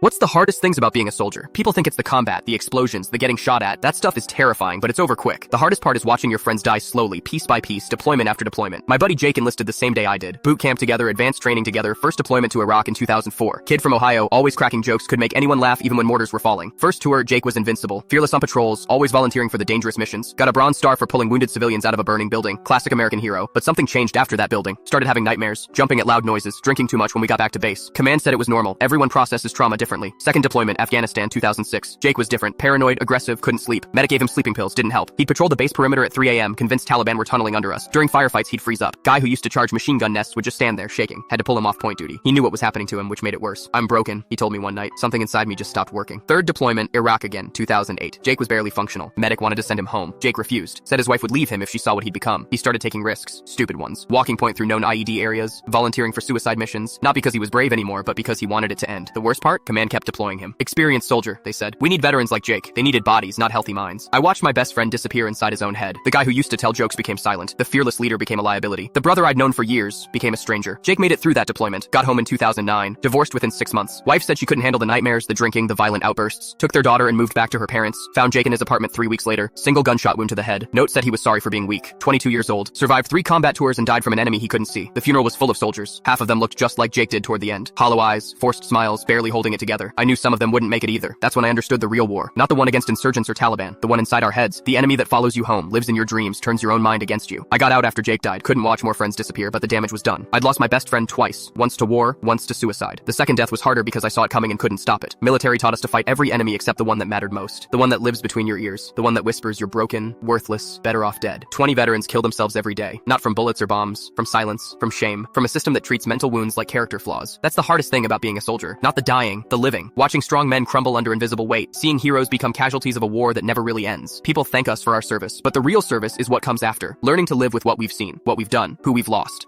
What's the hardest things about being a soldier? People think it's the combat, the explosions, the getting shot at. That stuff is terrifying, but it's over quick. The hardest part is watching your friends die slowly, piece by piece, deployment after deployment. My buddy Jake enlisted the same day I did. Boot camp together, advanced training together, first deployment to Iraq in 2004. Kid from Ohio, always cracking jokes, could make anyone laugh even when mortars were falling. First tour, Jake was invincible. Fearless on patrols, always volunteering for the dangerous missions. Got a Bronze Star for pulling wounded civilians out of a burning building. Classic American hero. But something changed after that building. Started having nightmares, jumping at loud noises, drinking too much when we got back to base. Command said it was normal. Everyone processes trauma differently. Second deployment, Afghanistan 2006. Jake was different. Paranoid, aggressive, couldn't sleep. Medic gave him sleeping pills, didn't help. He'd patrol the base perimeter at 3 a.m., convinced Taliban were tunneling under us. During firefights, he'd freeze up. Guy who used to charge machine gun nests would just stand there, shaking. Had to pull him off point duty. He knew what was happening to him, which made it worse. I'm broken, he told me one night. Something inside me just stopped working. Third deployment, Iraq again, 2008. Jake was barely functional. Medic wanted to send him home. Jake refused. Said his wife would leave him if she saw what he'd become. He started taking risks. Stupid ones. Walking point through known IED areas. Volunteering for suicide missions. Not because he was brave anymore, but because he wanted it to end. The worst part? Command kept deploying him. Experienced soldier, they said. We need veterans like Jake. They needed bodies, not healthy minds. I watched my best friend disappear inside his own head. The guy who used to tell jokes became silent. The fearless leader became a liability. The brother I'd known for years became a stranger. Jake made it through that deployment. Got home in 2009. Divorced within 6 months. Wife said she couldn't handle the nightmares, the drinking, the violent outbursts. Took their daughter and moved back to her parents. Found Jake in his apartment 3 weeks later. Single gunshot wound to the head. Note said he was sorry for being weak. 22 years old. Survived 3 combat tours and died from an enemy he couldn't see. The funeral was full of soldiers. Half of them looked just like Jake did toward the end. Hollow eyes, forced smiles, barely holding it together. I knew some of them wouldn't make it either. That's when I understood the real war. Not the one against insurgents or Taliban. The one inside our heads. The enemy that follows you home, lives in your dreams, turns your own mind against you. I got out after Jake died. Couldn't watch more friends disappear, but the damage was done. I'd lost my best friend twice. Once to war, once to suicide. The second death was harder because I saw it coming and couldn't stop it. Military taught us to fight every enemy except the one that mattered most. The one that lives between your ears. The one that whispers you're broken, worthless, better off dead. 20 veterans kill themselves every day. Not from bullets or bombs, from silence, from shame, from a system that treats mental wounds like character flaws. That's the hardest thing about being a soldier. Not the dying, the living. Watching strong men crumble under invisible weight. Seeing heroes become casualties of a war that never really ends. People thank us for our service, but the real service is what comes after. Learning to live with what we've seen, what we've done, who we've lost.